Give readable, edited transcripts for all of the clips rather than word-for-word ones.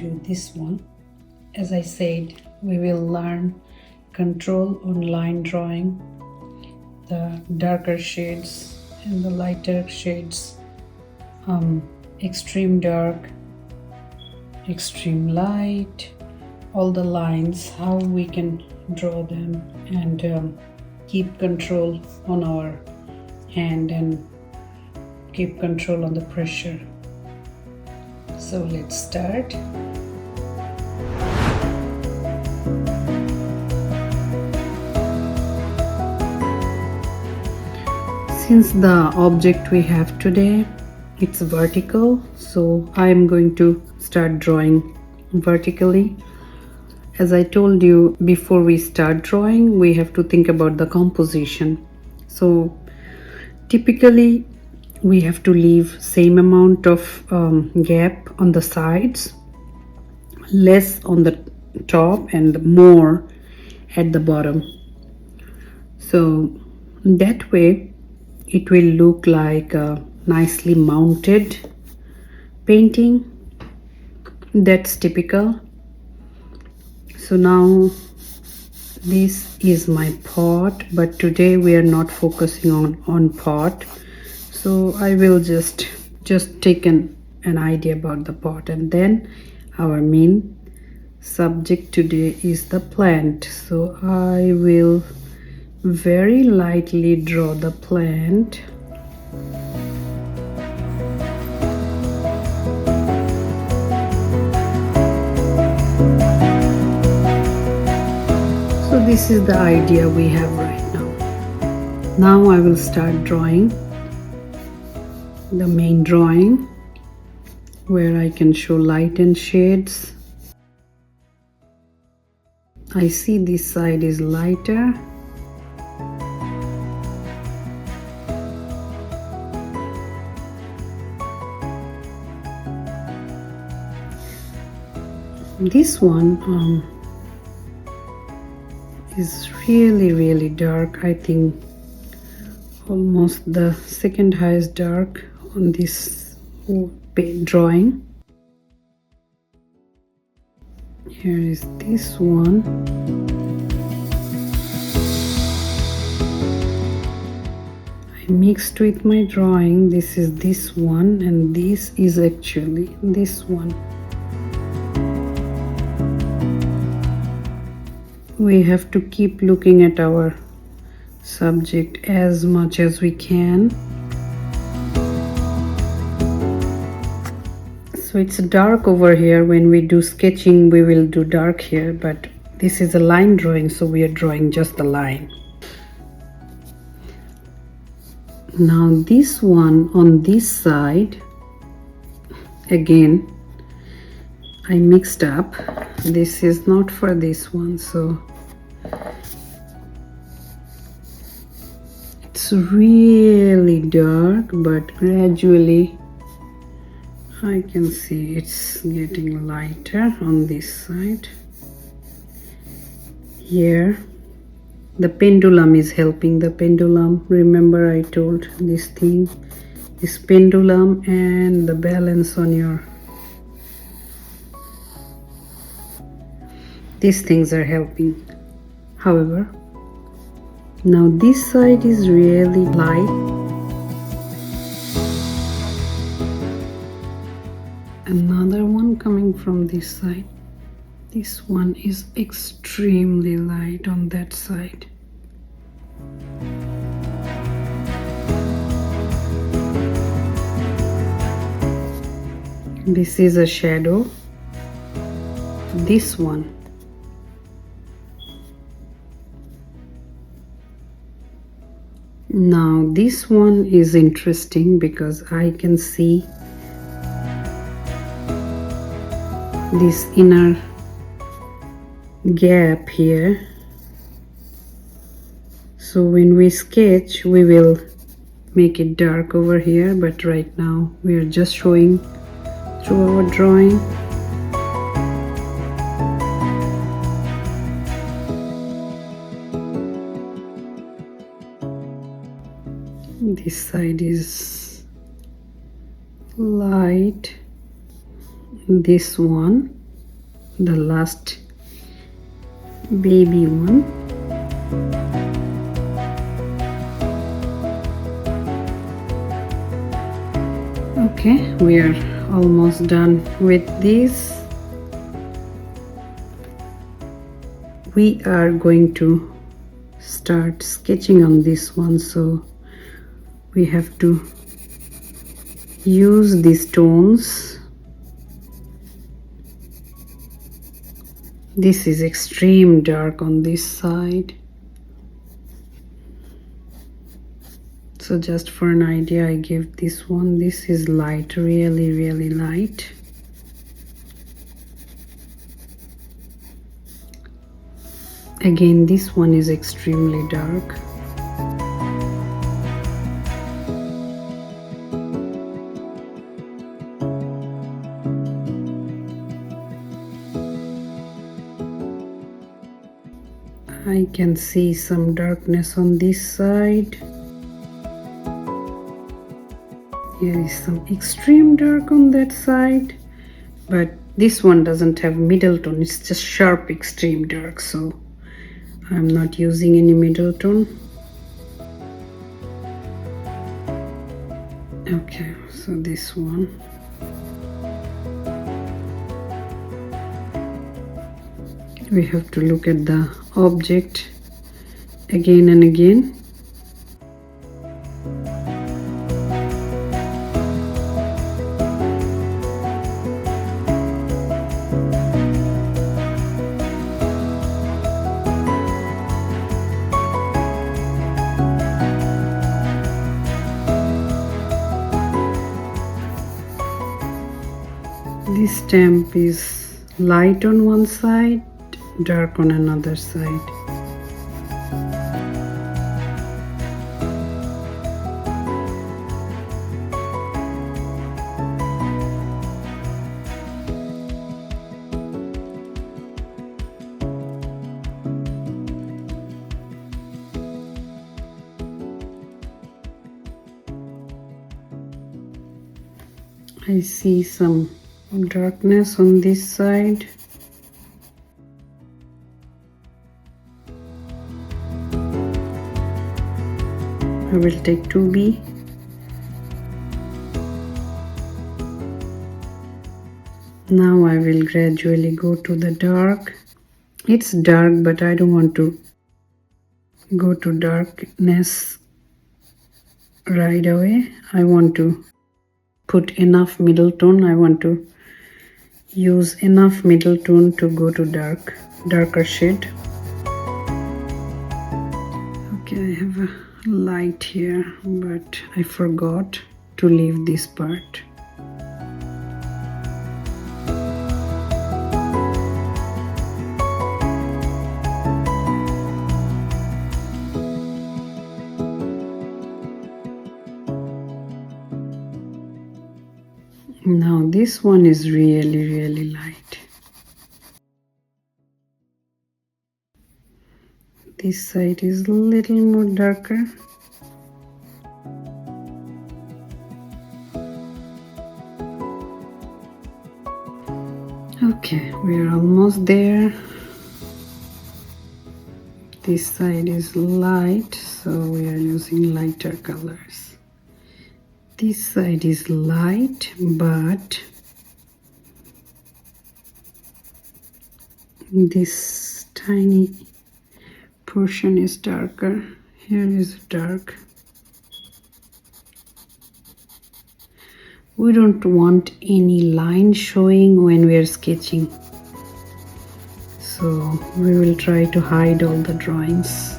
do this one. As I said, we will learn control on line drawing, the darker shades and the lighter shades, extreme dark, extreme light, all the lines, how we can draw them and keep control on our hand and keep control on the pressure. So let's start. Since the object we have today, it's vertical, so I am going to start drawing vertically. As I told you, before we start drawing, we have to think about the composition. So typically we have to leave same amount of gap on the sides, less on the top and more at the bottom. So that way it will look like a nicely mounted painting. That's typical. So now this is my pot, but today we are not focusing on pot. So I will just take an idea about the pot, and then our main subject today is the plant. So I will very lightly draw the plant. So this is the idea we have right now. Now I will start drawing the main drawing where I can show light and shades. I see this side is lighter. This one is really dark. I think almost the second highest dark on this drawing. Here is this one. I mixed with my drawing. This is this one, and this is actually this one. We have to keep looking at our subject as much as we can. So it's dark over here. When we do sketching, we will do dark here, but this is a line drawing, so we are drawing just the line. Now this one on this side, again I mixed up. This is not for this one, so it's really dark, but gradually I can see it's getting lighter on this side. Here the pendulum is helping. The pendulum, remember I told this thing, this pendulum and the balance on your, these things are helping. However, now this side is really light. Another one coming from this side. This one is extremely light on that side. This is a shadow. This one. Now this one is interesting because I can see this inner gap here. So when we sketch, we will make it dark over here, but right now we are just showing through our drawing. This side is light, this one the last baby one. Okay, we are almost done with this. We are going to start sketching on this one, so we have to use these tones. This is extreme dark on this side. So just for an idea, I give this one. This is light, really light. Again, this one is extremely dark. I can see some darkness on this side. Here is some extreme dark on that side, but this one doesn't have middle tone. It's just sharp extreme dark, so I'm not using any middle tone. Okay, so this one. We have to look at the object again and again. This stamp is light on one side, dark on another side. I see some darkness on this side. I will take 2B. Now I will gradually go to the dark. It's dark, but I don't want to go to darkness right away. I want to put enough middle tone. I want to use enough middle tone to go to darker shade. Okay, I have a light here, but I forgot to leave this part. Now this one is really light. This side is a little more darker. Okay, we are almost there. This side is light, so we are using lighter colors. This side is light, but this tiny portion is darker. Here is dark. We don't want any line showing when we are sketching, so we will try to hide all the drawings.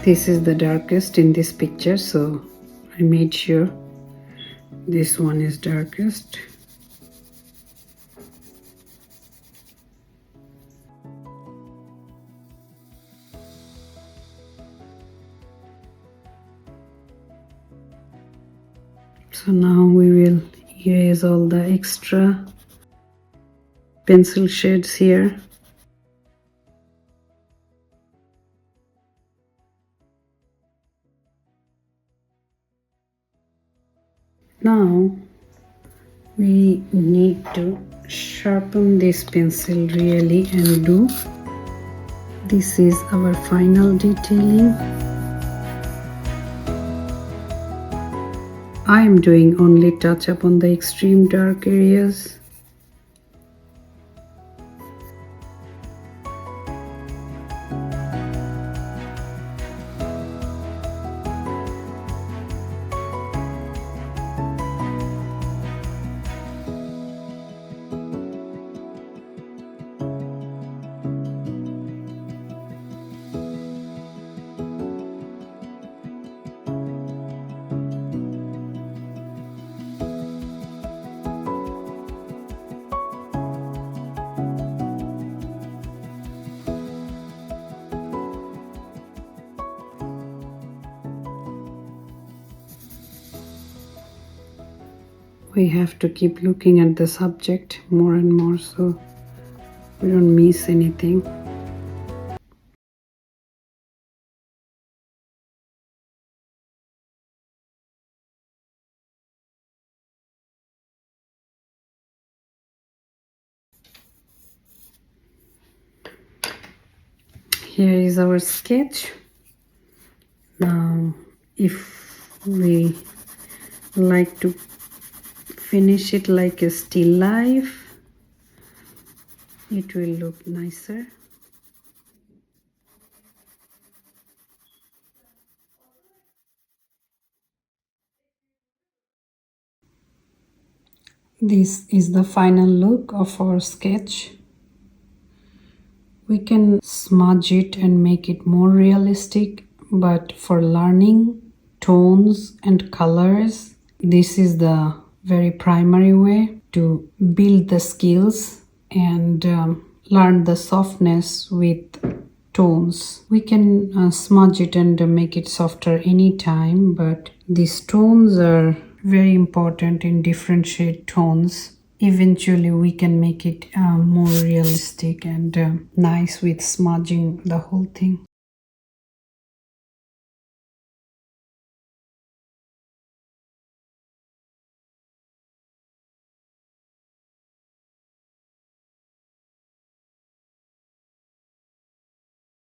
This is the darkest in this picture, so I made sure this one is darkest. So now we will erase all the extra pencil shades here. Now we need to sharpen this pencil really and do. This is our final detailing. I am doing only touch up on the extreme dark areas. We have to keep looking at the subject more and more so we don't miss anything. Here is our sketch. Now, if we like to finish it like a still life, it will look nicer. This is the final look of our sketch. We can smudge it and make it more realistic, but for learning tones and colors, this is the very primary way to build the skills and learn the softness with tones. We can smudge it and make it softer anytime, but these tones are very important in different shade tones. Eventually we can make it more realistic and nice with smudging the whole thing.